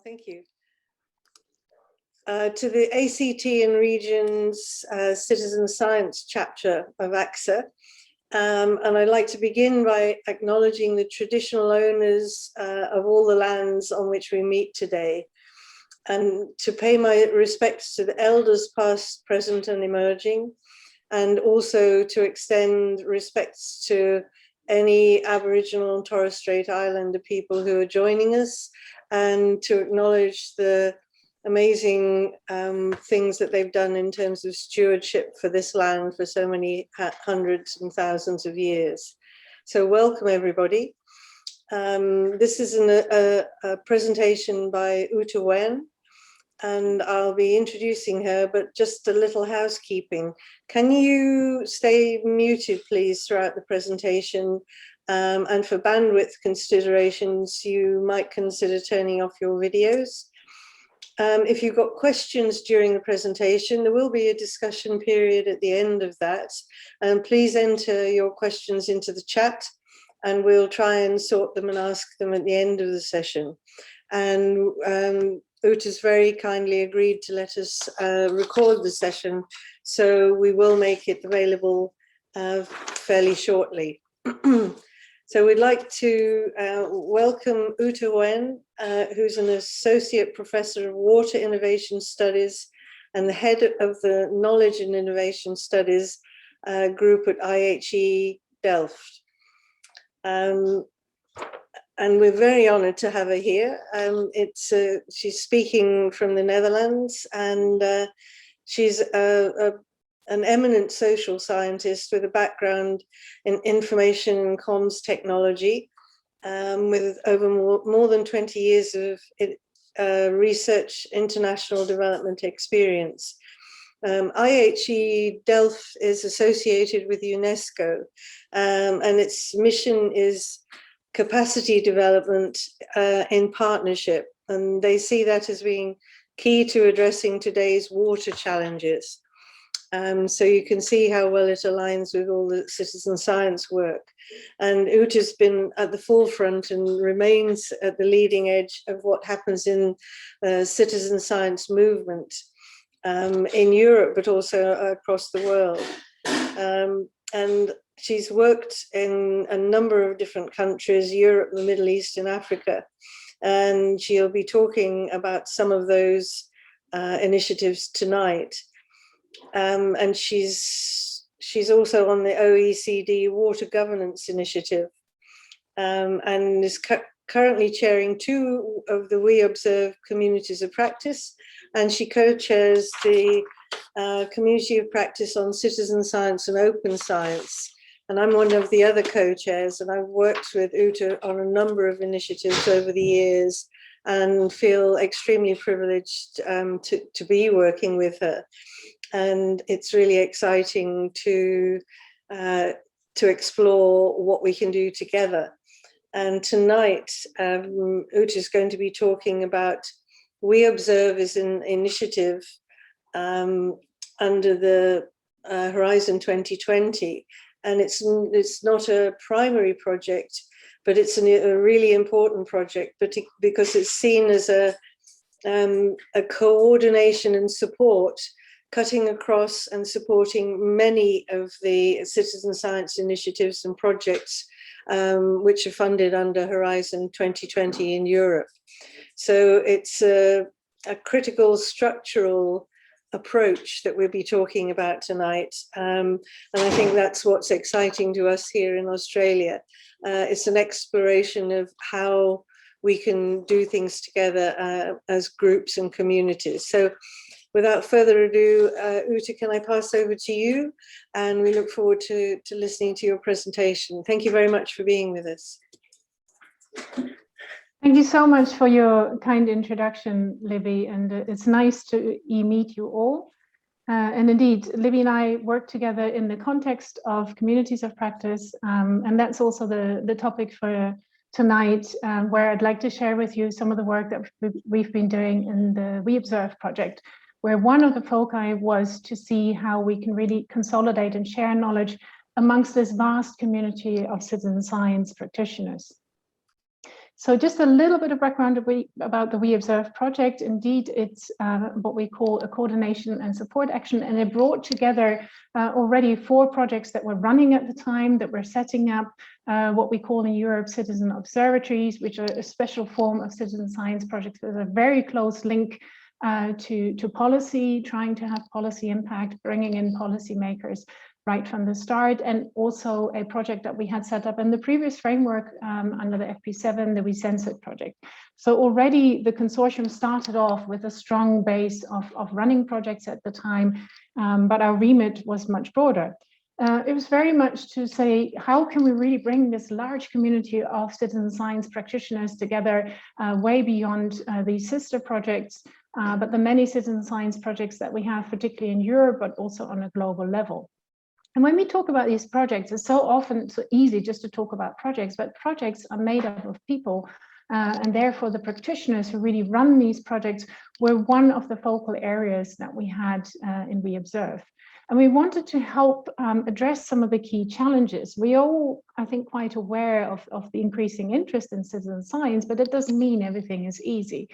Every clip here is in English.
Thank you. To the ACT and Regions Citizen Science chapter of ACSA. And I'd like to begin by acknowledging the traditional owners of all the lands on which we meet today, and to pay my respects to the elders past, present and emerging, and also to extend respects to any Aboriginal and Torres Strait Islander people who are joining us, and to acknowledge the amazing things that they've done in terms of stewardship for this land for so many hundreds and thousands of years. So welcome everybody. This is a presentation by Uta Wehn, and I'll be introducing her, but just a little housekeeping. Can you stay muted please throughout the presentation? And for bandwidth considerations, you might consider turning off your videos. If you've got questions during the presentation, there will be a discussion period at the end of that. And please enter your questions into the chat and we'll try and sort them and ask them at the end of the session. And Uta's very kindly agreed to let us record the session, so we will make it available fairly shortly. So we'd like to welcome Uta Wehn, who's an Associate Professor of Water Innovation Studies and the head of the Knowledge and Innovation Studies group at IHE Delft. And we're very honored to have her here. She's speaking from the Netherlands, and she's an eminent social scientist with a background in information and comms technology, with over more than 20 years of research international development experience. IHE Delft is associated with UNESCO, and its mission is capacity development in partnership, and they see that as being key to addressing today's water challenges. So you can see how well it aligns with all the citizen science work. And Uta's been at the forefront and remains at the leading edge of what happens in the citizen science movement in Europe, but also across the world. And she's worked in a number of different countries, Europe, the Middle East and Africa. And she'll be talking about some of those initiatives tonight. And she's also on the OECD Water Governance Initiative, and is currently chairing 2 of the WeObserve Communities of Practice, and she co-chairs the Community of Practice on Citizen Science and Open Science. And I'm one of the other co-chairs, and I've worked with Uta on a number of initiatives over the years and feel extremely privileged to be working with her. And it's really exciting to explore what we can do together. And tonight, Uta is going to be talking about WeObserve is an initiative under the Horizon 2020, and it's not a primary project, but it's a really important project, because it's seen as a coordination and support, cutting across and supporting many of the citizen science initiatives and projects which are funded under Horizon 2020 in Europe. So it's a critical structural approach that we'll be talking about tonight. And I think that's what's exciting to us here in Australia. It's an exploration of how we can do things together as groups and communities. So without further ado, Uta, can I pass over to you? And we look forward to listening to your presentation. Thank you very much for being with us. Thank you so much for your kind introduction, Libby, and it's nice to meet you all. And indeed, Libby and I work together in the context of communities of practice, and that's also the topic for tonight, where I'd like to share with you some of the work that we've been doing in the WeObserve project, where one of the foci was to see how we can really consolidate and share knowledge amongst this vast community of citizen science practitioners. So just a little bit of background about the WeObserve project. Indeed, it's what we call a coordination and support action, and it brought together already 4 projects that were running at the time, that were setting up what we call in Europe citizen observatories, which are a special form of citizen science projects with a very close link to policy, trying to have policy impact, bringing in policymakers right from the start, and also a project that we had set up in the previous framework under the FP7, the WeSense project. So already the consortium started off with a strong base of running projects at the time, but our remit was much broader. It was very much to say, how can we really bring this large community of citizen science practitioners together way beyond these sister projects, but the many citizen science projects that we have, particularly in Europe, but also on a global level. And when we talk about these projects, it's so often so easy just to talk about projects, but projects are made up of people. And therefore, the practitioners who really run these projects were one of the focal areas that we had in WeObserve. And we wanted to help address some of the key challenges. We all, I think, quite aware of the increasing interest in citizen science, but it doesn't mean everything is easy.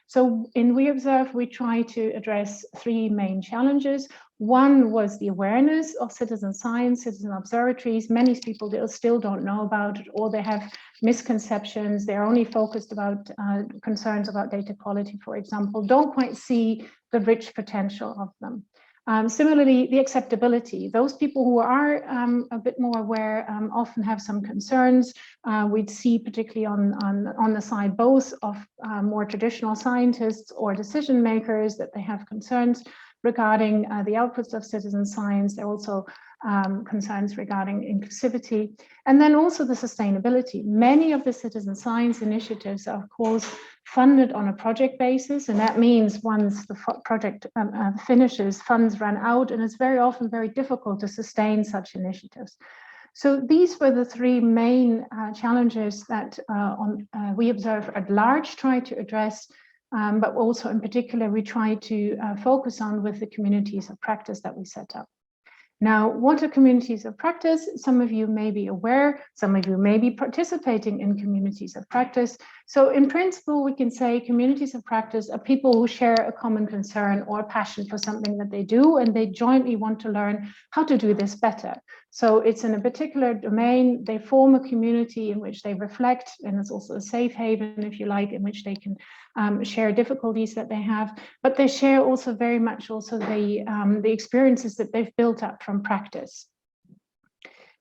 So in WeObserve, we try to address 3 main challenges. One was the awareness of citizen science, citizen observatories. Many people still don't know about it, or they have misconceptions. They're only focused about concerns about data quality, for example, don't quite see the rich potential of them. Similarly, the acceptability. Those people who are a bit more aware often have some concerns. We'd see particularly on the side both of more traditional scientists or decision makers that they have concerns regarding the outputs of citizen science. There are also concerns regarding inclusivity, and then also the sustainability. Many of the citizen science initiatives are, of course, funded on a project basis, and that means once the project finishes, funds run out, and it's very often very difficult to sustain such initiatives. So these were the 3 main challenges that WeObserve at large tried to address, but also in particular we tried to focus on with the communities of practice that we set up. Now, what are communities of practice? Some of you may be aware, some of you may be participating in communities of practice. So in principle, we can say communities of practice are people who share a common concern or passion for something that they do, and they jointly want to learn how to do this better. So it's in a particular domain, they form a community in which they reflect, and it's also a safe haven, if you like, in which they can share difficulties that they have, but they share also very much also the experiences that they've built up from practice.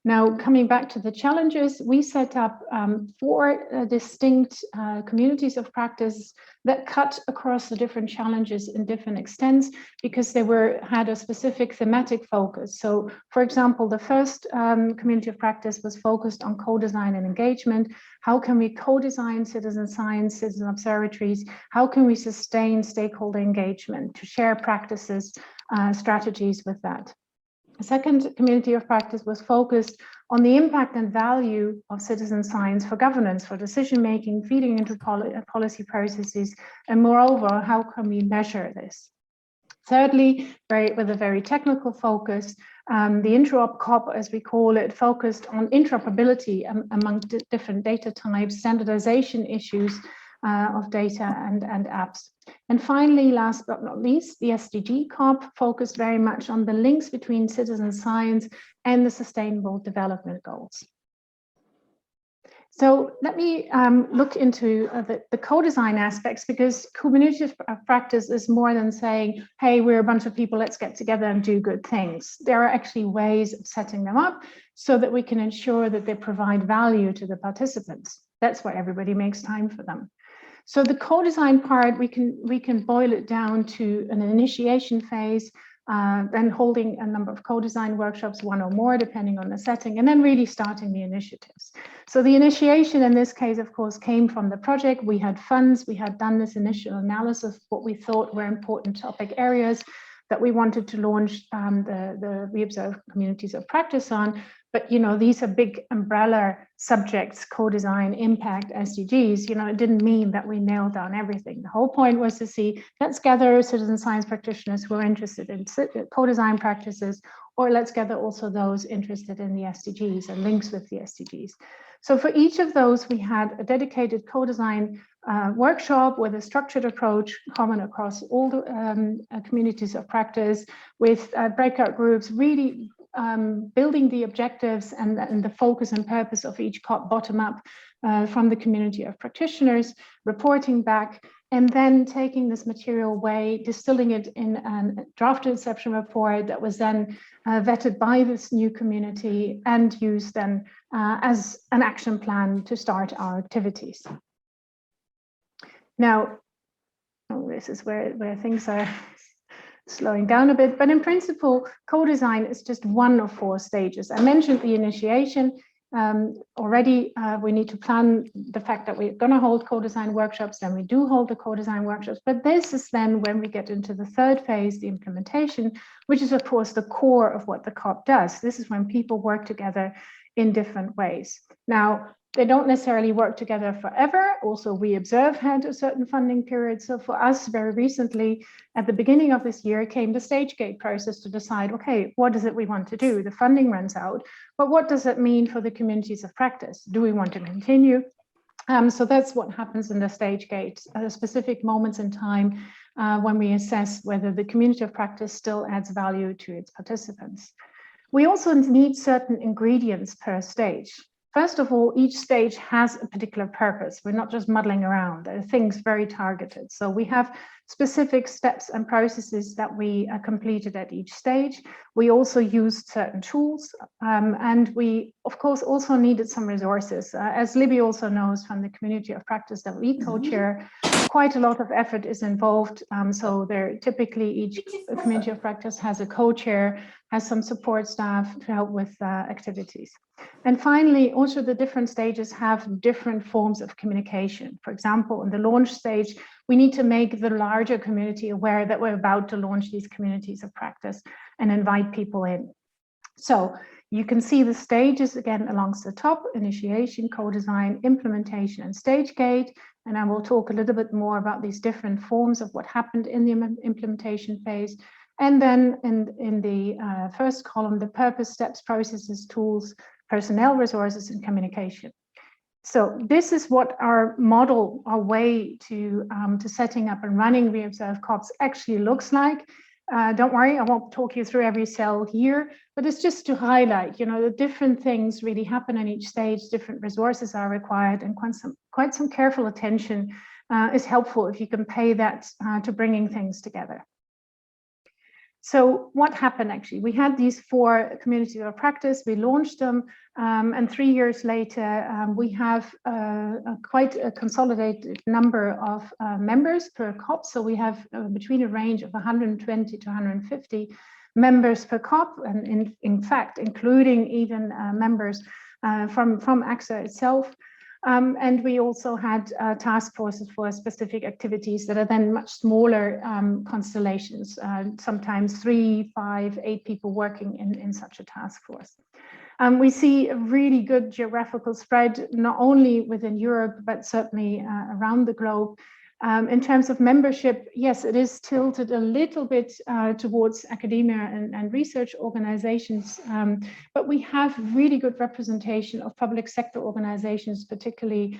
Now, coming back to the challenges, we set up 4 distinct communities of practice that cut across the different challenges in different extents because they had a specific thematic focus. So, for example, the first community of practice was focused on co-design and engagement. How can we co-design citizen science, citizen observatories? How can we sustain stakeholder engagement to share practices, strategies with that? The second community of practice was focused on the impact and value of citizen science for governance, for decision-making, feeding into policy processes, and moreover, how can we measure this? Thirdly, with a very technical focus, the interop COP, as we call it, focused on interoperability among different data types, standardization issues of data and apps. And finally, last but not least, the SDG COP focused very much on the links between citizen science and the Sustainable Development Goals. So let me look into the co-design aspects, because community of practice is more than saying, hey, we're a bunch of people, let's get together and do good things. There are actually ways of setting them up so that we can ensure that they provide value to the participants. That's why everybody makes time for them. So the co-design part, we can boil it down to an initiation phase, then holding a number of co-design workshops, 1 or more, depending on the setting, and then really starting the initiatives. So the initiation in this case, of course, came from the project. We had funds, we had done this initial analysis of what we thought were important topic areas that we wanted to launch the WeObserve Communities of Practice on. But, you know, these are big umbrella subjects, co-design, impact, SDGs. You know, it didn't mean that we nailed down everything. The whole point was to see, let's gather citizen science practitioners who are interested in co-design practices, or let's gather also those interested in the SDGs and links with the SDGs. So for each of those, we had a dedicated co-design workshop with a structured approach common across all the communities of practice, with breakout groups really building the objectives and the focus and purpose of each COP bottom up from the community of practitioners, reporting back, and then taking this material away, distilling it in a draft inception report that was then vetted by this new community and used then as an action plan to start our activities. Now, this is where things are slowing down a bit, but in principle, co-design is just one of 4 stages. I mentioned the initiation. Already we need to plan the fact that we're going to hold co-design workshops, then we do hold the co-design workshops, but this is then when we get into the 3rd phase, the implementation, which is of course the core of what the COP does. This is when people work together in different ways. Now, they don't necessarily work together forever. Also, WeObserve had a certain funding period. So for us, very recently, at the beginning of this year, came the stage gate process to decide, okay, what is it we want to do? The funding runs out, but what does it mean for the communities of practice? Do we want to continue? So that's what happens in the stage gate, specific moments in time when we assess whether the community of practice still adds value to its participants. We also need certain ingredients per stage. First of all, each stage has a particular purpose. We're not just muddling around. There are things very targeted. So we have specific steps and processes that we completed at each stage. We also used certain tools, and we, of course, also needed some resources. As Libby also knows from the community of practice that we co-chair, quite a lot of effort is involved. So there typically each community of practice has a co-chair, has some support staff to help with activities. And finally, also the different stages have different forms of communication. For example, in the launch stage, we need to make the larger community aware that we're about to launch these communities of practice and invite people in. So you can see the stages again along the top: initiation, co-design, implementation, and stage gate. And I will talk a little bit more about these different forms of what happened in the implementation phase. And then in the first column, the purpose, steps, processes, tools, personnel, resources, and communication. So this is what our model, our way to setting up and running WeObserve CoPs actually looks like. Don't worry, I won't talk you through every cell here, but it's just to highlight, the different things really happen in each stage, different resources are required, and quite some careful attention is helpful if you can pay that to bringing things together. So what happened actually? We had these 4 communities of practice, we launched them, and 3 years later, we have quite a consolidated number of members per COP. So we have between a range of 120 to 150 members per COP, and in fact, including even members from ACSA itself. And we also had task forces for specific activities that are then much smaller constellations, sometimes 3, 5, 8 people working in such a task force. We see a really good geographical spread, not only within Europe, but certainly around the globe. In terms of membership, yes, it is tilted a little bit towards academia and research organizations, but we have really good representation of public sector organizations, particularly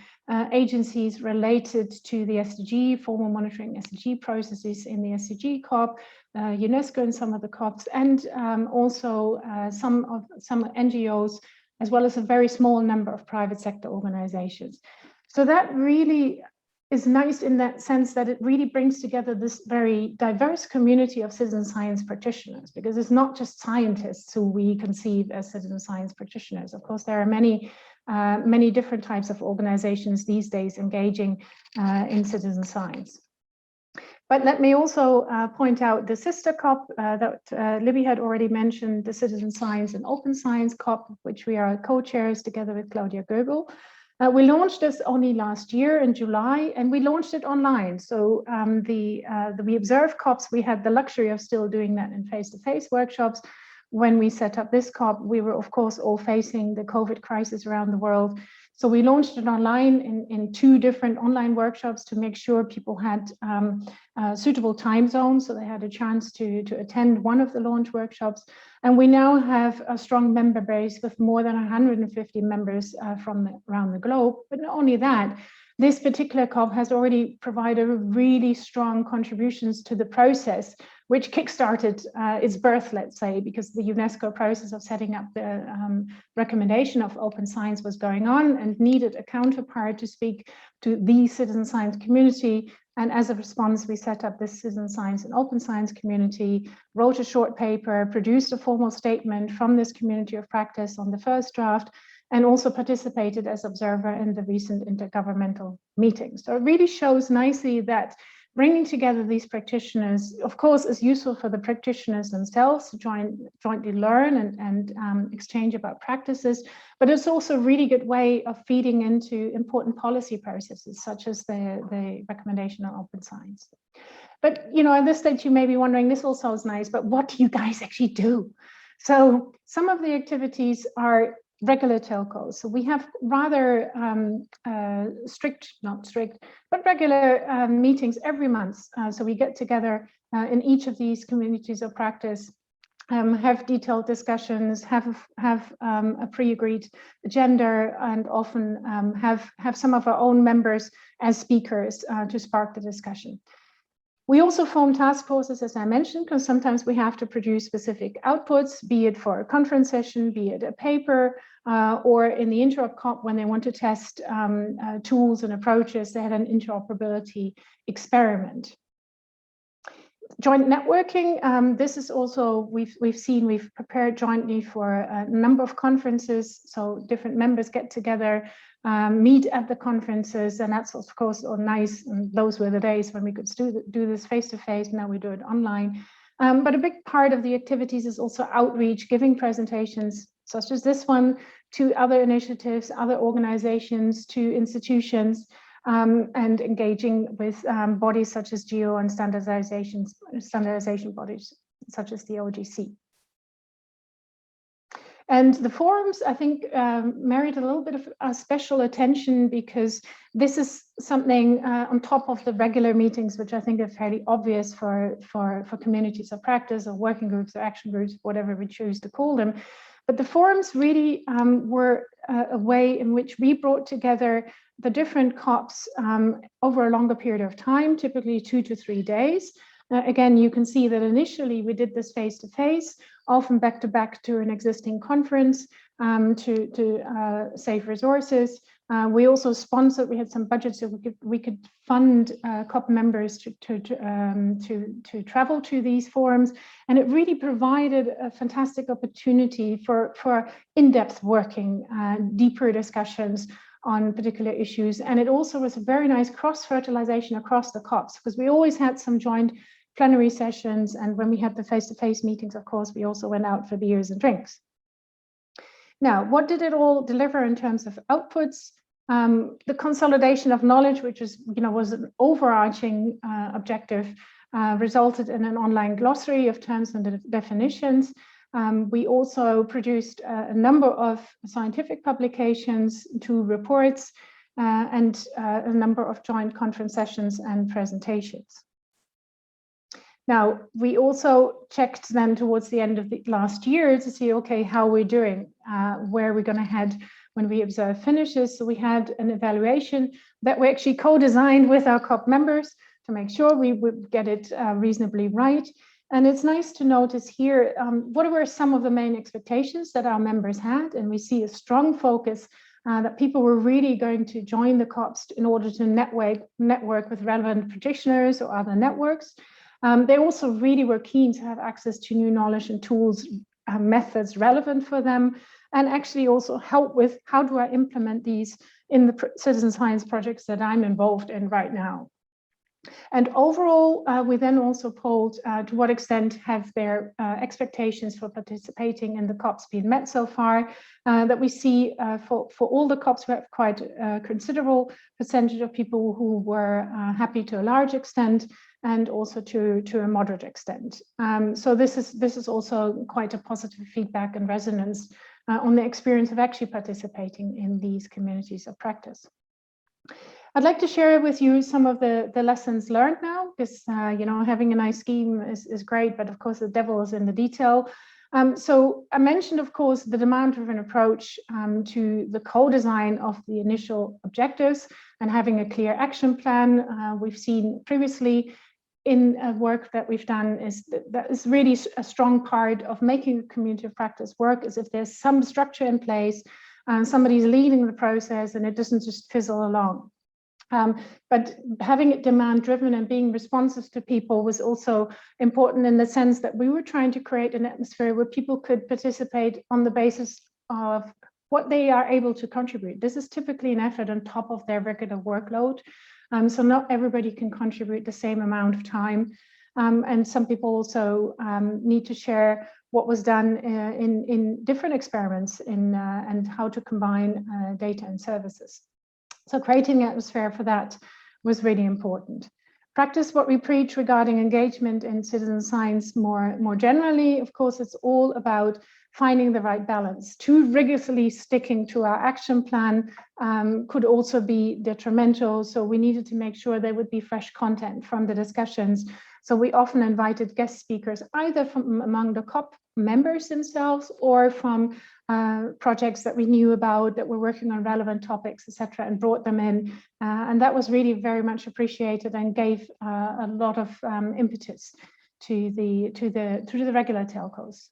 agencies related to the SDG, formal monitoring SDG processes in the SDG COP, UNESCO in some of the COPs, and also some NGOs, as well as a very small number of private sector organizations. So that really is nice in that sense that it really brings together this very diverse community of citizen science practitioners, because it's not just scientists who we conceive as citizen science practitioners. Of course, there are many different types of organizations these days engaging in citizen science. But let me also point out the sister COP that Libby had already mentioned, the Citizen Science and Open Science COP, which we are co-chairs together with Claudia Goebel. We launched this only last year in July, and we launched it online. So the WeObserve CoPs, we had the luxury of still doing that in face-to-face workshops. When we set up this COP, we were, of course, all facing the COVID crisis around the world. So we launched it online in 2 different online workshops to make sure people had suitable time zones, so they had a chance to attend one of the launch workshops. And we now have a strong member base with more than 150 members from around the globe. But not only that, this particular COP has already provided really strong contributions to the process, which kickstarted its birth, let's say, because the UNESCO process of setting up the recommendation of open science was going on and needed a counterpart to speak to the citizen science community. And as a response, we set up this citizen science and open science community, wrote a short paper, produced a formal statement from this community of practice on the first draft, and also participated as observer in the recent intergovernmental meetings. So it really shows nicely that bringing together these practitioners, of course, is useful for the practitioners themselves to jointly learn and exchange about practices, but it's also a really good way of feeding into important policy processes, such as the recommendation on open science. But, you know, at this stage, you may be wondering, this all sounds nice, but what do you guys actually do? So some of the activities are regular telcos. So we have rather not strict, but regular meetings every month. So we get together in each of these communities of practice, have detailed discussions, have a pre-agreed agenda, and often have some of our own members as speakers to spark the discussion. We also form task forces, as I mentioned, because sometimes we have to produce specific outputs, be it for a conference session, be it a paper, or in the Interop COP when they want to test tools and approaches. They had an interoperability experiment. Joint networking, this is also, we've prepared jointly for a number of conferences, so different members get together, meet at the conferences, and that's of course all nice, and those were the days when we could do this face-to-face. Now we do it online. But a big part of the activities is also outreach, giving presentations such as this one to other initiatives, other organizations, to institutions, and engaging with bodies such as geo and standardization bodies such as the OGC. And the forums, I think, merit a little bit of special attention, because this is something on top of the regular meetings, which I think are fairly obvious for communities of practice or working groups or action groups, whatever we choose to call them. But the forums really were a way in which we brought together the different COPs over a longer period of time, typically 2 to 3 days. Again, you can see that initially we did this face-to-face, often back-to-back to an existing conference to save resources. We also sponsored, we had some budgets so we could fund COP members to travel to these forums. And it really provided a fantastic opportunity for in-depth working, deeper discussions on particular issues. And it also was a very nice cross-fertilization across the COPs, because we always had some joint plenary sessions. And when we had the face-to-face meetings, of course, we also went out for beers and drinks. Now, what did it all deliver in terms of outputs? The consolidation of knowledge, which is, was an overarching objective, resulted in an online glossary of terms and definitions. We also produced a number of scientific publications, 2 reports, and a number of joint conference sessions and presentations. Now, we also checked then towards the end of the last year to see, okay, how we're doing, where we're going to head when WeObserve finishes. So we had an evaluation that we actually co-designed with our COP members to make sure we would get it reasonably right. And it's nice to notice here, what were some of the main expectations that our members had? And we see a strong focus that people were really going to join the COPs in order to network with relevant practitioners or other networks. They also really were keen to have access to new knowledge and tools, methods relevant for them, and actually also help with how do I implement these in the citizen science projects that I'm involved in right now. And overall, we then also polled to what extent have their expectations for participating in the COPs been met so far, that we see for all the COPs we have quite a considerable percentage of people who were happy to a large extent, and also to a moderate extent. So this is also quite a positive feedback and resonance on the experience of actually participating in these communities of practice. I'd like to share with you some of the lessons learned now, because having a nice scheme is great, but of course the devil is in the detail. So I mentioned, of course, the demand-driven approach to the co-design of the initial objectives and having a clear action plan. We've seen previously in work that we've done that is really a strong part of making a community of practice work, is if there's some structure in place and somebody's leading the process and it doesn't just fizzle along. But having it demand-driven and being responsive to people was also important in the sense that we were trying to create an atmosphere where people could participate on the basis of what they are able to contribute. This is typically an effort on top of their regular workload. So not everybody can contribute the same amount of time. And some people also need to share what was done in different experiments and how to combine data and services. So creating an atmosphere for that was really important. Practice what we preach regarding engagement in citizen science more generally. Of course, it's all about finding the right balance. Too rigorously sticking to our action plan could also be detrimental. So we needed to make sure there would be fresh content from the discussions. So we often invited guest speakers, either from among the COP members themselves or from projects that we knew about that were working on relevant topics, etc., and brought them in. And that was really very much appreciated and gave a lot of impetus to the regular telcos.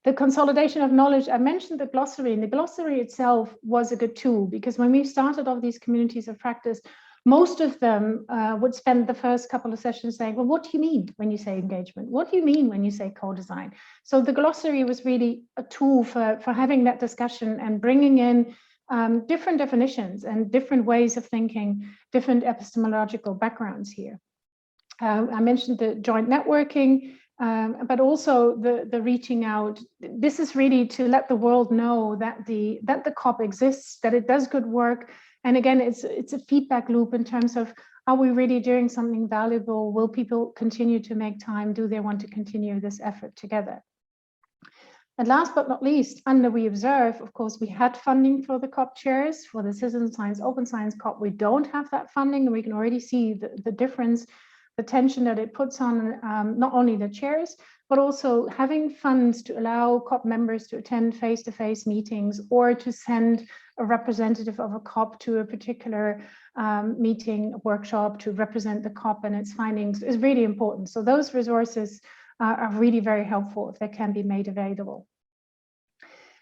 The consolidation of knowledge, I mentioned the glossary, and the glossary itself was a good tool, because when we started off these communities of practice, most of them would spend the first couple of sessions saying, well, what do you mean when you say engagement? What do you mean when you say co-design? So the glossary was really a tool for having that discussion and bringing in different definitions and different ways of thinking, different epistemological backgrounds here. I mentioned the joint networking, but also the reaching out. This is really to let the world know that the COP exists, that it does good work. And again, it's a feedback loop in terms of, are we really doing something valuable? Will people continue to make time? Do they want to continue this effort together? And last but not least, under WeObserve, of course, we had funding for the COP chairs. For the Citizen Science, Open Science COP, we don't have that funding, and we can already see the difference, the tension that it puts on not only the chairs, but also having funds to allow COP members to attend face-to-face meetings or to send a representative of a COP to a particular meeting, workshop to represent the COP and its findings is really important. So those resources are really very helpful if they can be made available.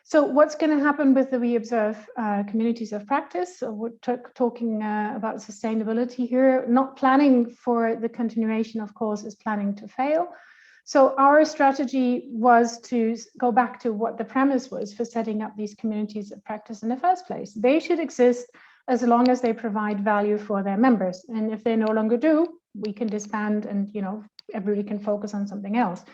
So what's going to happen with the WeObserve communities of practice? So we're talking about sustainability here. Not planning for the continuation, of course, is planning to fail. So our strategy was to go back to what the premise was for setting up these communities of practice in the first place. They should exist as long as they provide value for their members. And if they no longer do, we can disband and, everybody can focus on something else.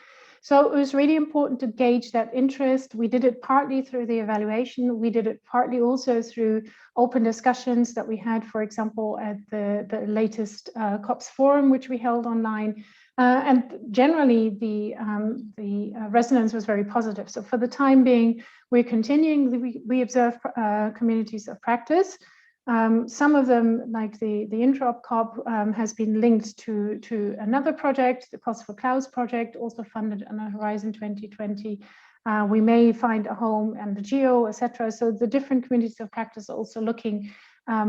So it was really important to gauge that interest. We did it partly through the evaluation. We did it partly also through open discussions that we had, for example, at the latest COPS forum, which we held online. And generally, the resonance was very positive. So for the time being, we're continuing the WeObserve communities of practice. Some of them, like the Interop COP, has been linked to another project, the Cost for Clouds project, also funded under Horizon 2020. We may find a home and the GEO, etc. So the different communities of practice are also looking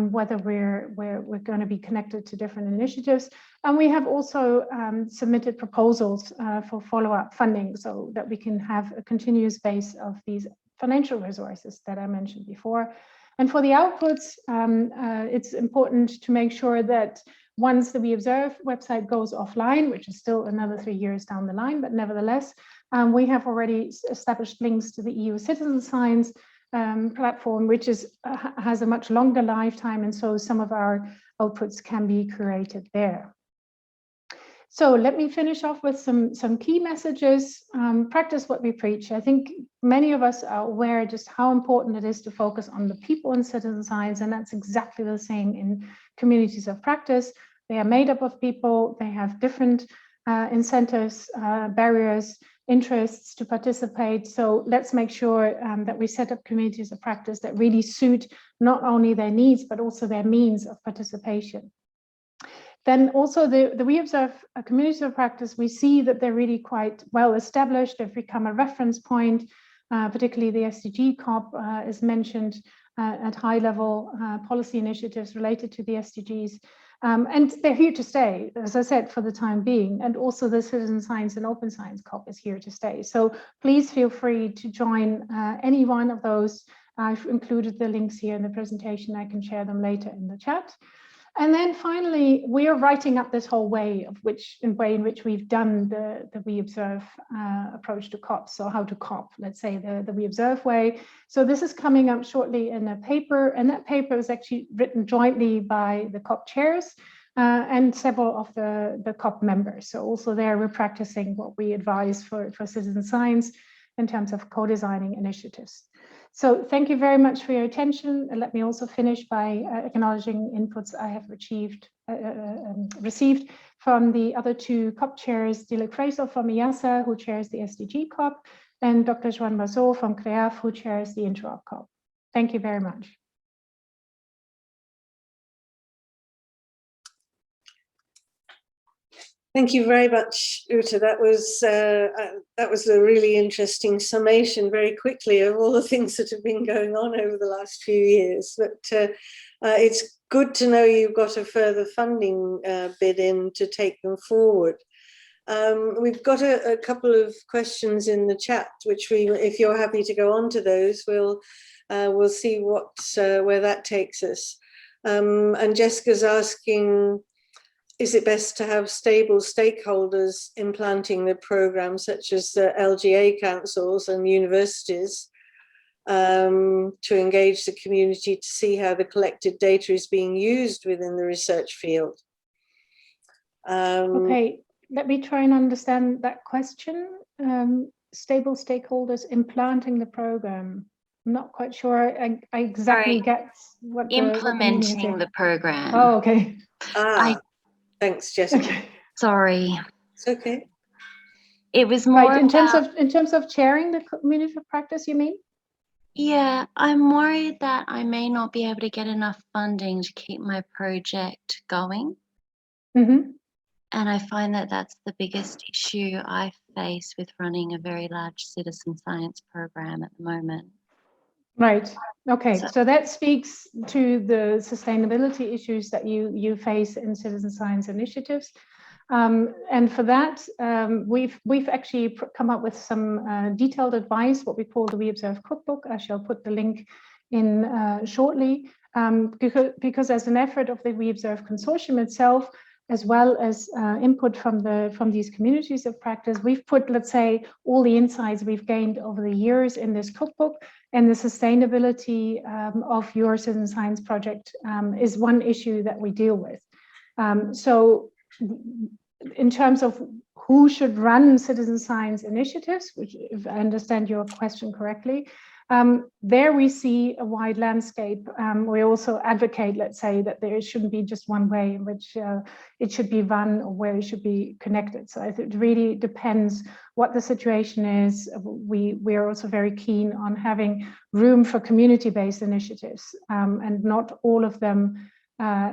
whether we're going to be connected to different initiatives. And we have also submitted proposals for follow-up funding so that we can have a continuous base of these financial resources that I mentioned before. And for the outputs, it's important to make sure that once the WeObserve website goes offline, which is still another 3 years down the line, but nevertheless, we have already established links to the EU Citizen Science platform, which has a much longer lifetime, and so some of our outputs can be created there. So let me finish off with some key messages. Practice what we preach. I think many of us are aware just how important it is to focus on the people in citizen science, and that's exactly the same in communities of practice. They are made up of people, they have different incentives, barriers. interests to participate. So let's make sure that we set up communities of practice that really suit not only their needs, but also their means of participation. Then also the WeObserve Communities of Practice, we see that they're really quite well established. They've become a reference point, particularly the SDG COP is mentioned at high level policy initiatives related to the SDGs. And they're here to stay, as I said, for the time being. And also the Citizen Science and Open Science COP is here to stay. So please feel free to join any one of those. I've included the links here in the presentation. I can share them later in the chat. And then finally, we are writing up this whole way in which we've done the WeObserve approach to COP. So how to COP, let's say the WeObserve way. So this is coming up shortly in a paper, and that paper is actually written jointly by the COP chairs and several of the COP members. So also there we're practicing what we advise for citizen science in terms of co-designing initiatives. So thank you very much for your attention. And let me also finish by acknowledging inputs I have received from the other two COP chairs, Dilek Fraser from IASA, who chairs the SDG COP, and Dr. Joan Bazot from CREAF, who chairs the Interop COP. Thank you very much. Thank you very much, Uta. That was a really interesting summation very quickly of all the things that have been going on over the last few years. But it's good to know you've got a further funding bid in to take them forward. We've got a couple of questions in the chat, which if you're happy to go on to those, we'll see where that takes us. And Jessica's asking, is it best to have stable stakeholders implanting the program, such as the LGA councils and universities, to engage the community to see how the collected data is being used within the research field? Okay, let me try and understand that question. Stable stakeholders implanting the program. I'm not quite sure I exactly get what implementing the program. Oh, okay. Thanks, Jessica. Okay. Sorry. It's okay. It was more right, in terms of chairing the community of practice, you mean? Yeah, I'm worried that I may not be able to get enough funding to keep my project going. Mm-hmm. And I find that that's the biggest issue I face with running a very large citizen science program at the moment. Right. Okay. So that speaks to the sustainability issues that you face in citizen science initiatives. And for that, we've actually come up with some detailed advice, what we call the WeObserve Cookbook. I shall put the link in shortly, because as an effort of the WeObserve Consortium itself, as well as input from these communities of practice, we've put, let's say, all the insights we've gained over the years in this cookbook, and the sustainability of your citizen science project is one issue that we deal with. So in terms of who should run citizen science initiatives, which, if I understand your question correctly, there we see a wide landscape. We also advocate, let's say, that there shouldn't be just one way in which it should be run or where it should be connected. So I think it really depends what the situation is. We are also very keen on having room for community-based initiatives, and not all of them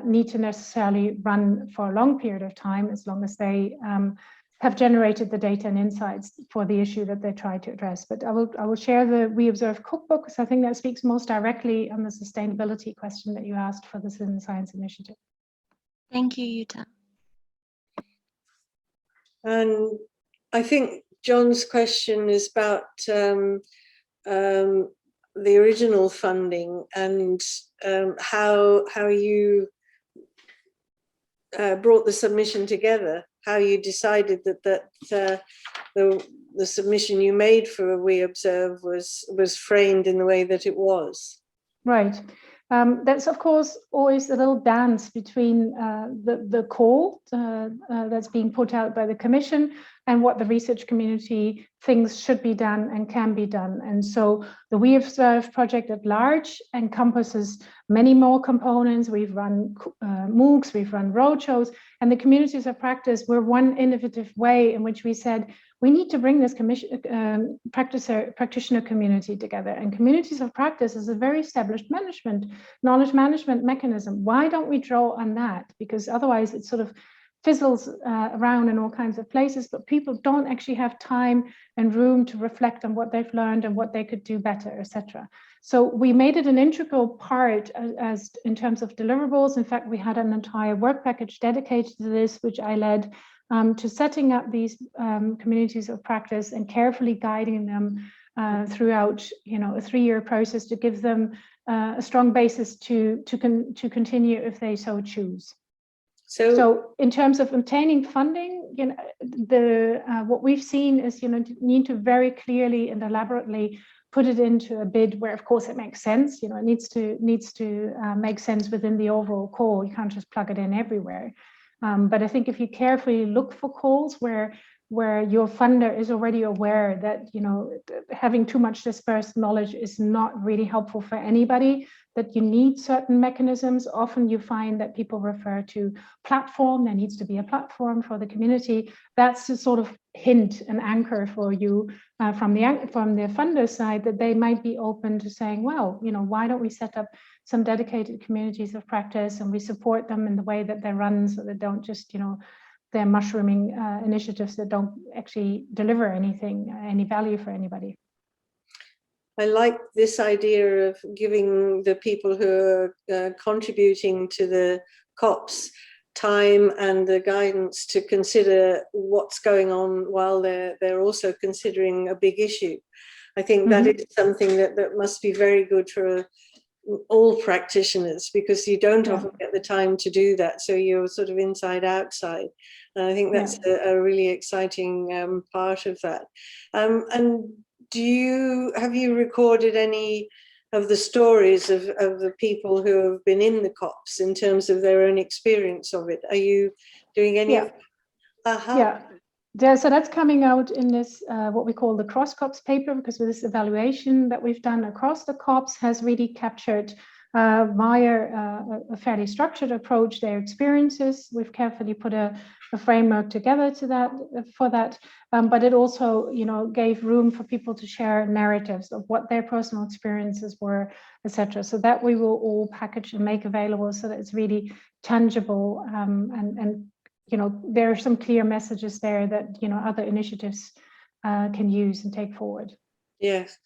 need to necessarily run for a long period of time, as long as they have generated the data and insights for the issue that they try to address. But I will share the WeObserve Cookbook, because I think that speaks most directly on the sustainability question that you asked for the Citizen Science Initiative. Thank you, Uta. And I think John's question is about the original funding and how you brought the submission together, how you decided that the submission you made for WeObserve was framed in the way that it was. Right. That's, of course, always a little dance between the call that's being put out by the Commission and what the research community thinks should be done and can be done. And so the WeObserve project at large encompasses many more components. We've run MOOCs, we've run roadshows, and the communities of practice were one innovative way in which we said, we need to bring this practitioner community together. And communities of practice is a very established knowledge management mechanism. Why don't we draw on that? Because otherwise it sort of fizzles around in all kinds of places, but people don't actually have time and room to reflect on what they've learned and what they could do better, etc. So we made it an integral part as in terms of deliverables. In fact, we had an entire work package dedicated to this, which I led, to setting up these communities of practice and carefully guiding them throughout, you know, a 3-year process to give them a strong basis to continue if they so choose. So in terms of obtaining funding, you know, what we've seen is, you know, you need to very clearly and elaborately put it into a bid where, of course, it makes sense. You know, it needs to make sense within the overall call. You can't just plug it in everywhere. But I think if you carefully look for calls where your funder is already aware that, you know, having too much dispersed knowledge is not really helpful for anybody, that you need certain mechanisms. Often you find that people refer to platform. There needs to be a platform for the community. That's a sort of hint, an anchor for you from the funder side, that they might be open to saying, well, you know, why don't we set up some dedicated communities of practice and we support them in the way that they run, so they don't just, you know, they're mushrooming initiatives that don't actually deliver anything, any value for anybody. I like this idea of giving the people who are contributing to the CoPs time and the guidance to consider what's going on while they're also considering a big issue. I think that is something that must be very good for all practitioners, because you don't often get the time to do that. So you're sort of inside outside. And I think that's a really exciting part of that. And have you recorded any of the stories of the people who have been in the CoPs in terms of their own experience of it? Are you doing any of that? So that's coming out in this, what we call the cross CoPs paper, because this evaluation that we've done across the CoPs has really captured via a fairly structured approach their experiences. We've carefully put a framework together for that, but it also, you know, gave room for people to share narratives of what their personal experiences were, etc. So that we will all package and make available so that it's really tangible, and you know, there are some clear messages there that, you know, other initiatives can use and take forward. Yes,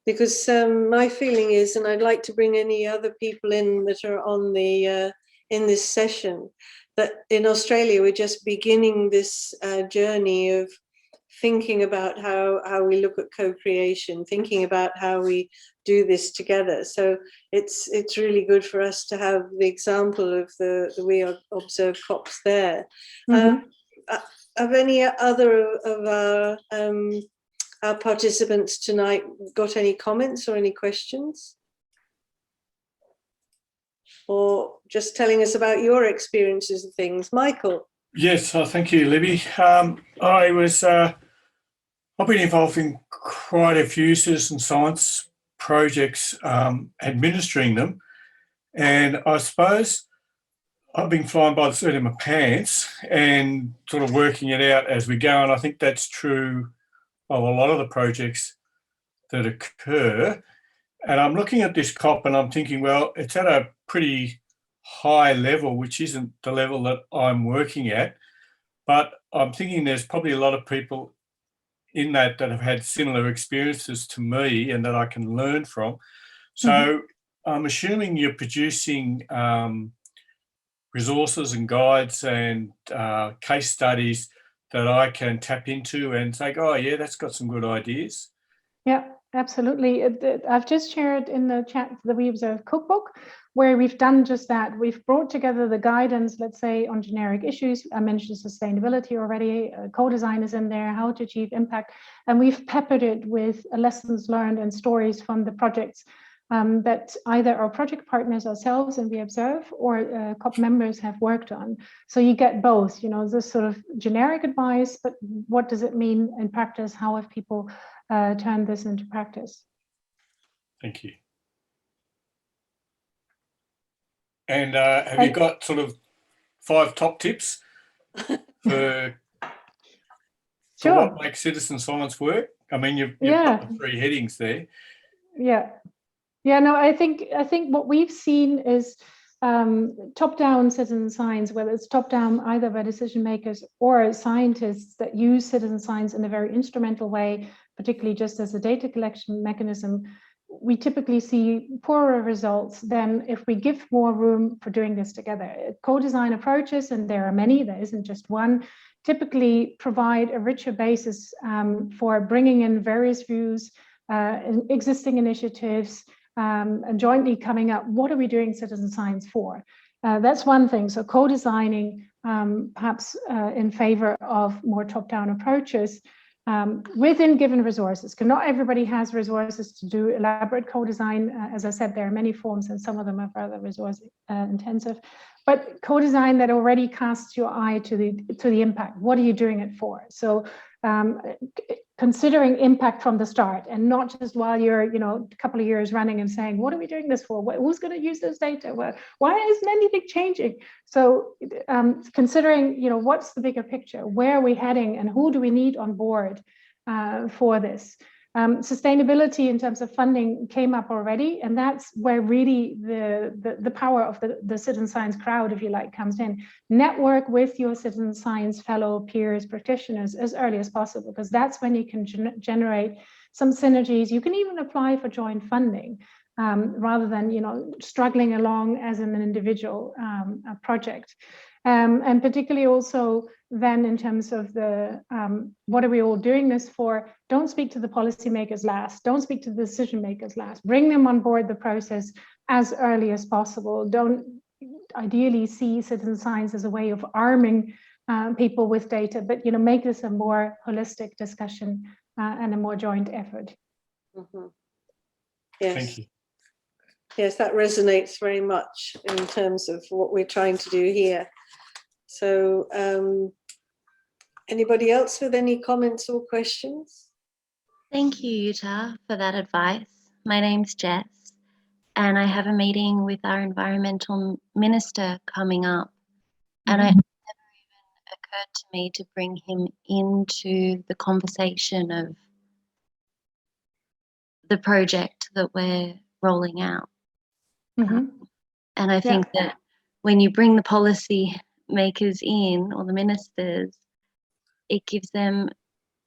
because my feeling is, and I'd like to bring any other people in that are on the in this session, that in Australia we're just beginning this journey of thinking about how we look at co-creation, thinking about how we do this together. So it's really good for us to have the example of the WeObserve CoPs there. Have any other of our participants tonight got any comments or any questions? Or just telling us about your experiences of things? Michael? Yes, thank you, Libby. I've been involved in quite a few citizen science projects, administering them, and I suppose I've been flying by the seat of my pants and sort of working it out as we go, and I think that's true of a lot of the projects that occur. And I'm looking at this CoP and I'm thinking, well, it's at a pretty high level, which isn't the level that I'm working at, but I'm thinking there's probably a lot of people in that have had similar experiences to me and that I can learn from. So I'm assuming you're producing resources and guides and case studies that I can tap into and say, oh yeah, that's got some good ideas. Yeah, absolutely. I've just shared in the chat the WeObserve cookbook, where we've done just that. We've brought together the guidance, let's say, on generic issues. I mentioned sustainability already, co-design is in there, how to achieve impact, and we've peppered it with lessons learned and stories from the projects that either our project partners ourselves and WeObserve or CoP members have worked on. So you get both, you know, this sort of generic advice, but what does it mean in practice? How have people turned this into practice? Thank you. And have you got sort of 5 top tips for what makes citizen science work? I mean, you've got the 3 headings there. Yeah, no, I think what we've seen is top-down citizen science, whether it's top-down either by decision makers or scientists that use citizen science in a very instrumental way, particularly just as a data collection mechanism. We typically see poorer results than if we give more room for doing this together. Co-design approaches, and there are many, there isn't just one, typically provide a richer basis for bringing in various views, existing initiatives, and jointly coming up, what are we doing citizen science for? That's one thing. So co-designing, perhaps in favor of more top-down approaches within given resources, because not everybody has resources to do elaborate co-design. As I said, there are many forms and some of them are rather resource intensive, but co-design that already casts your eye to the impact. What are you doing it for? So considering impact from the start, and not just while you're a couple of years running and saying, what are we doing this for? Who's going to use this data? Why isn't anything changing? So considering what's the bigger picture, where are we heading, and who do we need on board for this? Sustainability in terms of funding came up already, and that's where really the power of the citizen science crowd, if you like, comes in. Network with your citizen science fellow peers, practitioners as early as possible, because that's when you can generate some synergies. You can even apply for joint funding rather than struggling along as an individual project. And particularly also then in terms of the what are we all doing this for? Don't speak to the policymakers last. Don't speak to the decision makers last. Bring them on board the process as early as possible. Don't ideally see citizen science as a way of arming people with data, but make this a more holistic discussion and a more joint effort. Mm-hmm. Yes. Thank you. Yes, that resonates very much in terms of what we're trying to do here. So anybody else with any comments or questions? Thank you, Uta, for that advice. My name's Jess, and I have a meeting with our environmental minister coming up, and it never even occurred to me to bring him into the conversation of the project that we're rolling out. And I think that when you bring the policy makers in, or the ministers, it gives them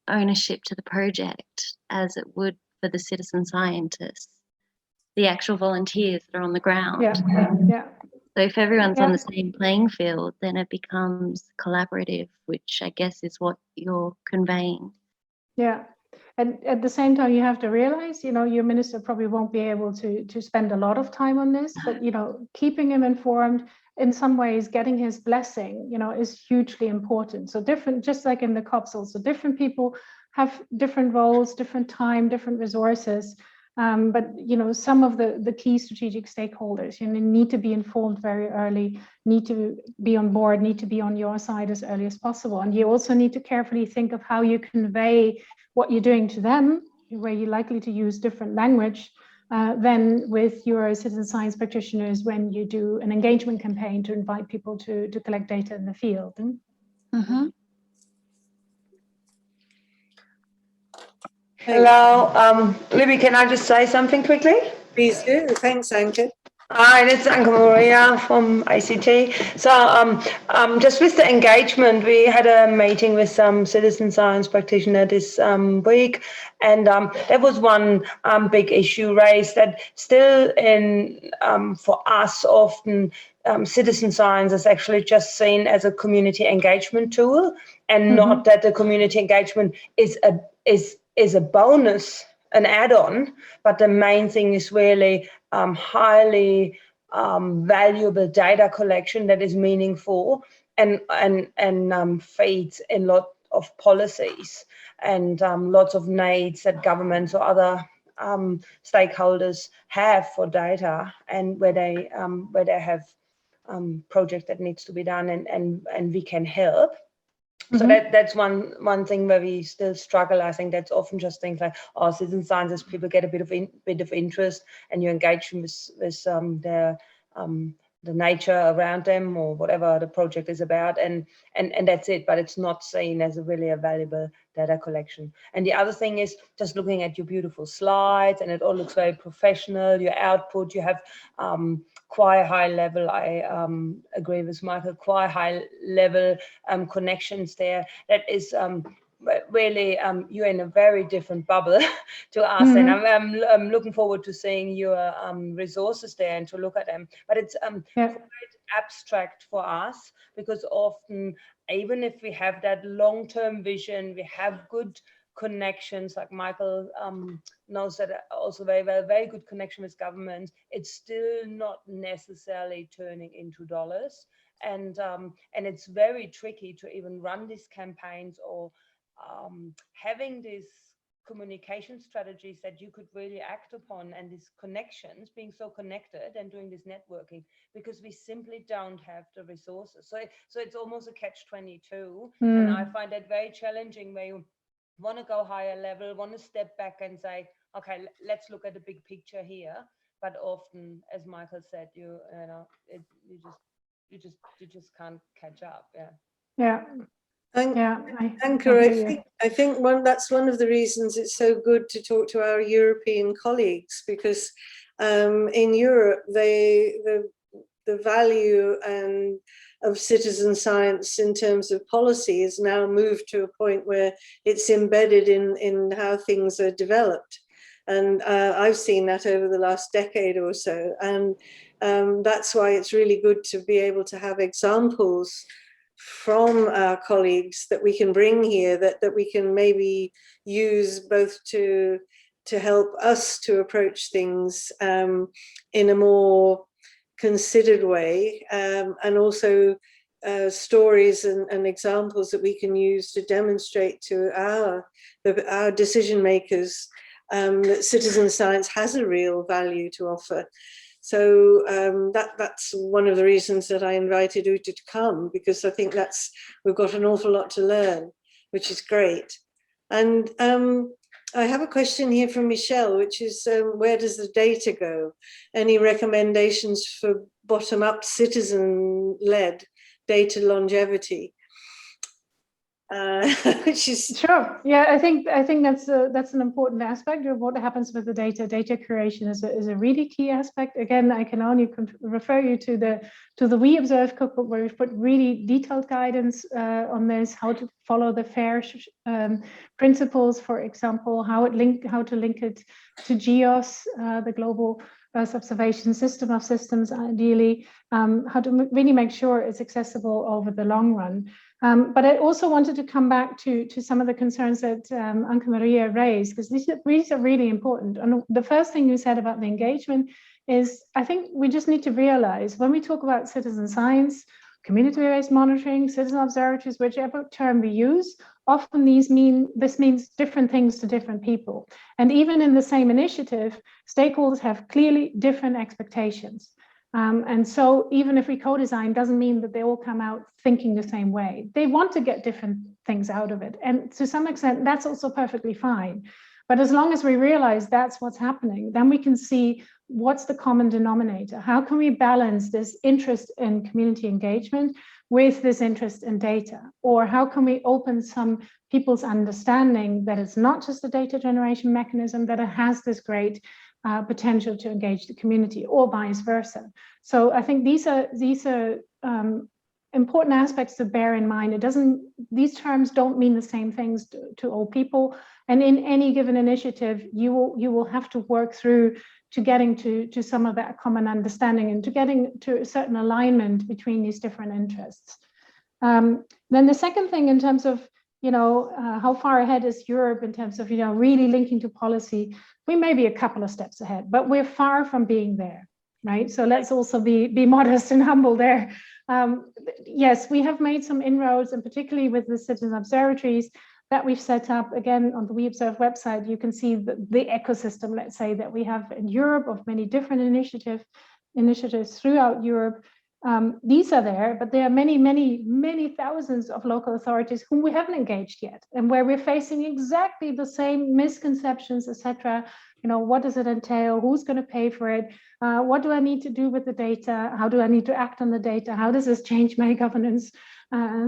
ownership to the project as it would for the citizen scientists, the actual volunteers that are on the ground. So if everyone's on the same playing field, then it becomes collaborative, which I guess is what you're conveying. And at the same time, you have to realize, your minister probably won't be able to spend a lot of time on this, but, keeping him informed, in some ways, getting his blessing, is hugely important. So different, just like in the COPs also, different people have different roles, different time, different resources. But, some of the key strategic stakeholders, need to be informed very early, need to be on board, need to be on your side as early as possible. And you also need to carefully think of how you convey what you're doing to them, where you're likely to use different language than with your citizen science practitioners when you do an engagement campaign to invite people to collect data in the field. Hello, Libby, can I just say something quickly? Please do. Thanks, Anke. Hi, it's Anke Maria from ICT. So just with the engagement, we had a meeting with some citizen science practitioners this week, and there was one big issue raised that still for us often citizen science is actually just seen as a community engagement tool, and not that the community engagement is a bonus, an add-on, but the main thing is really highly valuable data collection that is meaningful and feeds in lot of policies and lots of needs that governments or other stakeholders have for data, and where they have project that needs to be done, and we can help. So that's one thing where we still struggle. I think that's often just things like, citizen scientists, people get a bit of interest, and you engage them with their the nature around them or whatever the project is about, and that's it, but it's not seen as a really valuable data collection. And the other thing is just looking at your beautiful slides, and it all looks very professional, your output, you have quite high level, I agree with Michael, quite high level connections there. That is really you're in a very different bubble to us, and I'm looking forward to seeing your resources there and to look at them. But it's quite abstract for us, because often, even if we have that long-term vision, we have good connections, like Michael knows that also very well, very good connection with government, it's still not necessarily turning into dollars, and it's very tricky to even run these campaigns or having these communication strategies that you could really act upon, and these connections, being so connected and doing this networking, because we simply don't have the resources. So it's almost a catch-22, and I find that very challenging, where you want to go higher level, want to step back and say, okay, let's look at the big picture here. But often, as Michael said, you just can't catch up. Anchor, I think that's one of the reasons it's so good to talk to our European colleagues, because in Europe, the value of citizen science in terms of policy is now moved to a point where it's embedded in how things are developed. And I've seen that over the last decade or so. And that's why it's really good to be able to have examples from our colleagues that we can bring here, that we can maybe use both to help us to approach things in a more considered way, and also stories and examples that we can use to demonstrate to our decision makers that citizen science has a real value to offer. So that's one of the reasons that I invited Uta to come, because I think we've got an awful lot to learn, which is great. And I have a question here from Michelle, which is where does the data go? Any recommendations for bottom-up citizen-led data longevity? Which is sure. Yeah, I think that's an important aspect of what happens with the data. Data curation is a really key aspect. Again, I can only refer you to the WeObserve CoPs, where we've put really detailed guidance on this, how to follow the FAIR principles, for example, how to link it to GEOS, the global observation system of systems, ideally, how to really make sure it's accessible over the long run. But I also wanted to come back to some of the concerns that Anke Maria raised, because these are really important. And the first thing you said about the engagement is, I think we just need to realize, when we talk about citizen science, community-based monitoring, citizen observatories, whichever term we use, often this means different things to different people. And even in the same initiative, stakeholders have clearly different expectations. And so even if we co-design, doesn't mean that they all come out thinking the same way. They want to get different things out of it. And to some extent, that's also perfectly fine. But as long as we realize that's what's happening, then we can see what's the common denominator. How can we balance this interest in community engagement with this interest in data? Or how can we open some people's understanding that it's not just a data generation mechanism, that it has this great potential to engage the community, or vice versa. So I think these are important aspects to bear in mind. These terms don't mean the same things to all people. And in any given initiative, you will have to work through to getting to some of that common understanding and to getting to a certain alignment between these different interests. Then the second thing, in terms of how far ahead is Europe in terms of really linking to policy, we may be a couple of steps ahead, but we're far from being there, right? So let's also be modest and humble there. Yes, we have made some inroads, and particularly with the citizen observatories that we've set up. Again, on the WeObserve website, you can see the ecosystem, let's say, that we have in Europe of many different initiatives throughout Europe. These are there, but there are many, many, many thousands of local authorities whom we haven't engaged yet, and where we're facing exactly the same misconceptions, etc. You know, what does it entail? Who's going to pay for it? What do I need to do with the data? How do I need to act on the data? How does this change my governance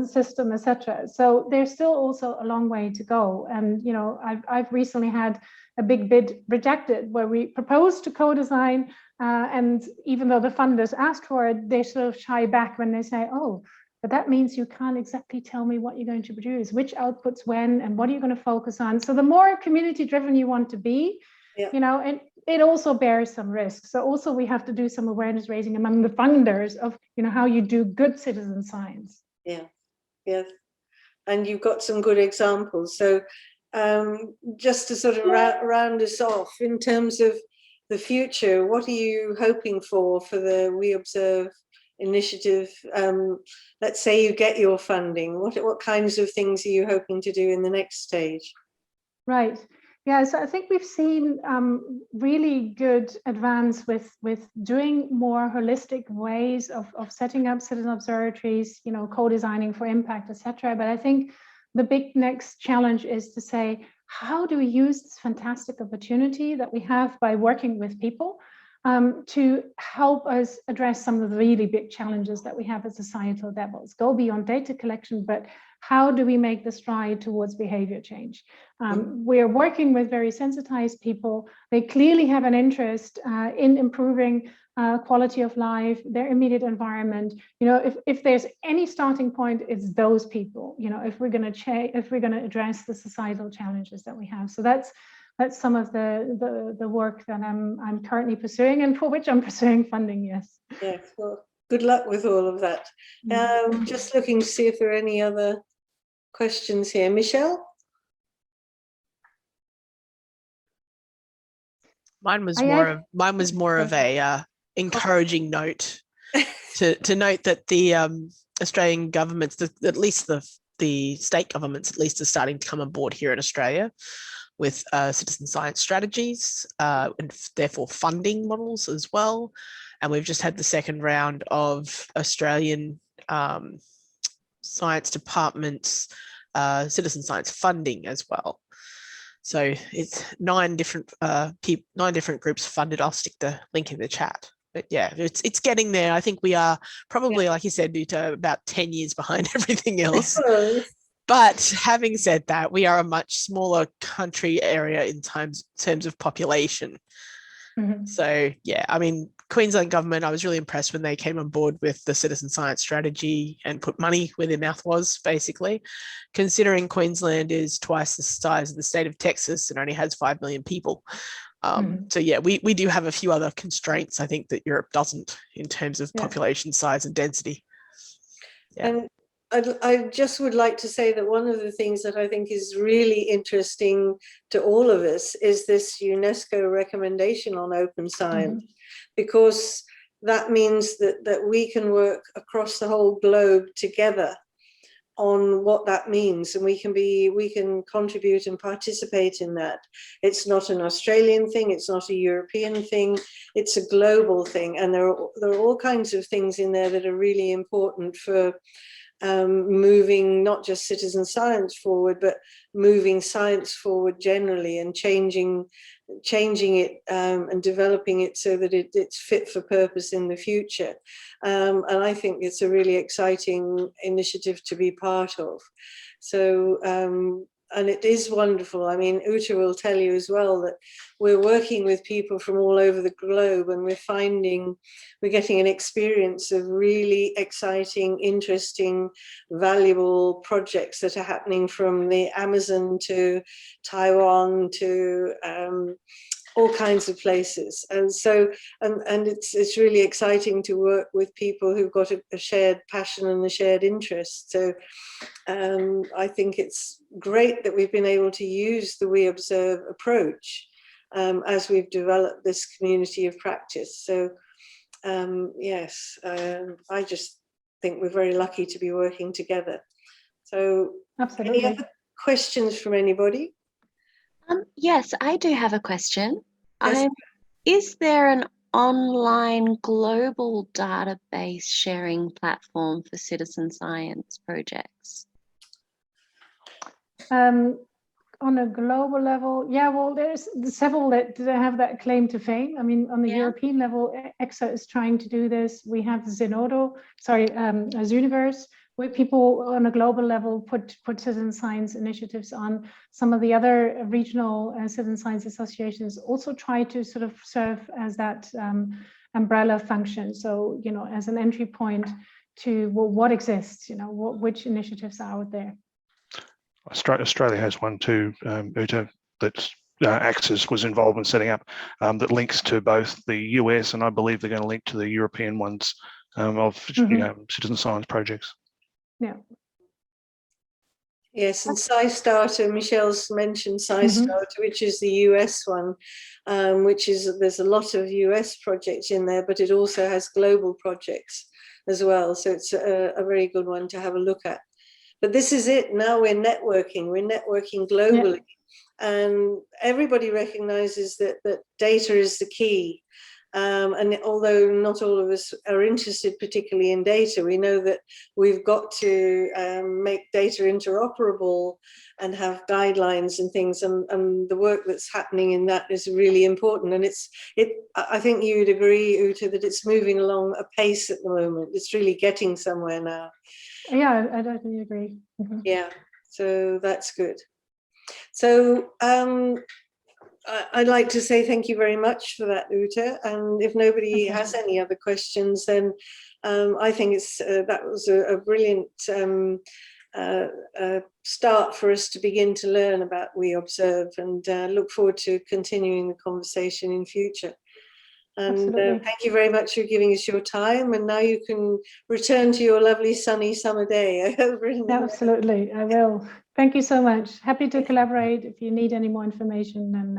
system, etc.? So there's still also a long way to go. And you know, I've recently had a big bid rejected where we proposed to co-design, and even though the funders asked for it, they sort of shy back when they say, oh, but that means you can't exactly tell me what you're going to produce, which outputs when, and what are you going to focus on. So the more community driven you want to be, you know, and it also bears some risks. So also we have to do some awareness raising among the funders of, you know, how you do good citizen science. Yeah, yeah. And you've got some good examples. So just to sort of round us off, in terms of the future, what are you hoping for the WeObserve initiative? Let's say you get your funding. What kinds of things are you hoping to do in the next stage? Right. Yeah, so I think we've seen really good advance with doing more holistic ways of setting up citizen observatories, you know, co-designing for impact, etc. But I think the big next challenge is to say, how do we use this fantastic opportunity that we have by working with people to help us address some of the really big challenges that we have at societal levels? Go beyond data collection, but how do we make the stride towards behavior change? We're working with very sensitized people. They clearly have an interest in improving quality of life, their immediate environment. You know, if there's any starting point, it's those people. You know, if we're going to address the societal challenges that we have. So that's some of the work that I'm currently pursuing, and for which I'm pursuing funding. Yes. Yeah. Well, good luck with all of that. Just looking to see if there are any other questions here. Michelle? Mine was more of a encouraging note to note that the Australian governments, at least the state governments, at least, are starting to come on board here in Australia with citizen science strategies and therefore funding models as well. And we've just had the second round of Australian science departments citizen science funding as well. So it's 9 different groups funded. I'll stick the link in the chat. But yeah, it's getting there. I think we are probably, like you said, Uta, about 10 years behind everything else. But having said that, we are a much smaller country area in terms of population. Mm-hmm. So yeah, I mean, Queensland government, I was really impressed when they came on board with the citizen science strategy and put money where their mouth was, basically. Considering Queensland is twice the size of the state of Texas and only has 5 million people. So yeah, we do have a few other constraints, I think, that Europe doesn't in terms of population size and density. Yeah. And I just would like to say that one of the things that I think is really interesting to all of us is this UNESCO recommendation on open science, because that means that we can work across the whole globe together on what that means, and we can contribute and participate in that. It's not an Australian thing, it's not a European thing, it's a global thing, and there are all kinds of things in there that are really important for moving not just citizen science forward, but moving science forward generally, and changing it and developing it so that it's fit for purpose in the future. And I think it's a really exciting initiative to be part of. So, and it is wonderful. I mean, Uta will tell you as well that we're working with people from all over the globe, and we're getting an experience of really exciting, interesting, valuable projects that are happening from the Amazon to Taiwan to all kinds of places. And so, and it's really exciting to work with people who've got a shared passion and a shared interest. So I think it's great that we've been able to use the WeObserve approach as we've developed this community of practice. So yes, I just think we're very lucky to be working together. So absolutely. Any other questions from anybody? Yes, I do have a question. Yes. Is there an online global database sharing platform for citizen science projects? On a global level, yeah, well, there's several that have that claim to fame. I mean, on the European level, ACSA is trying to do this. We have Zooniverse, where people on a global level put citizen science initiatives on. Some of the other regional citizen science associations also try to sort of serve as that umbrella function. So, you know, as an entry point to, well, what exists, you know, which initiatives are out there. Australia has one too, Uta, that ACSA was involved in setting up, that links to both the US and I believe they're going to link to the European ones of citizen science projects. Yeah. Yes, and SciStarter, Michelle's mentioned SciStarter, which is the US one, which is, there's a lot of US projects in there, but it also has global projects as well. So it's a very good one to have a look at. But this is it. Now we're networking globally. Yeah. And everybody recognizes that data is the key. And although not all of us are interested particularly in data, we know that we've got to make data interoperable and have guidelines and things. And the work that's happening in that is really important. And I think you'd agree, Uta, that it's moving along a pace at the moment. It's really getting somewhere now. Yeah, I definitely agree. Yeah, so that's good. So I'd like to say thank you very much for that, Uta. And if nobody has any other questions, then I think that was a brilliant start for us to begin to learn about WeObserve, and look forward to continuing the conversation in future. And thank you very much for giving us your time. And now you can return to your lovely sunny summer day. Absolutely, I will. Thank you so much. Happy to collaborate if you need any more information, and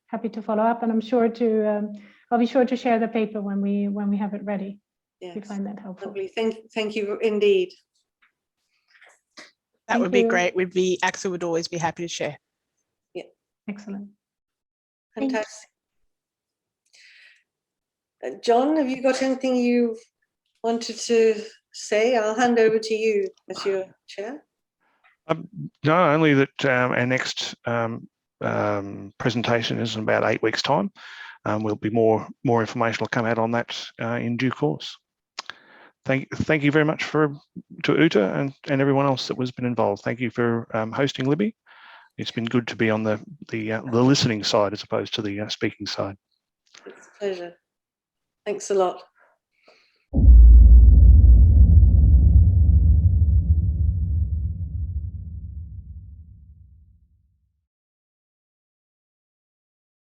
happy to follow up. And I'm sure I'll be sure to share the paper when we have it ready. Yes. If you find that helpful. Lovely. Thank you indeed. That would be great. ACSA would always be happy to share. Yeah. Excellent. Fantastic. John, have you got anything you wanted to say? I'll hand over to you as your chair. No, only that our next presentation is in about 8 weeks' time. Will be more information will come out on that in due course. Thank you very much to Uta and everyone else that has been involved. Thank you for hosting, Libby. It's been good to be on the listening side as opposed to the speaking side. It's a pleasure. Thanks a lot.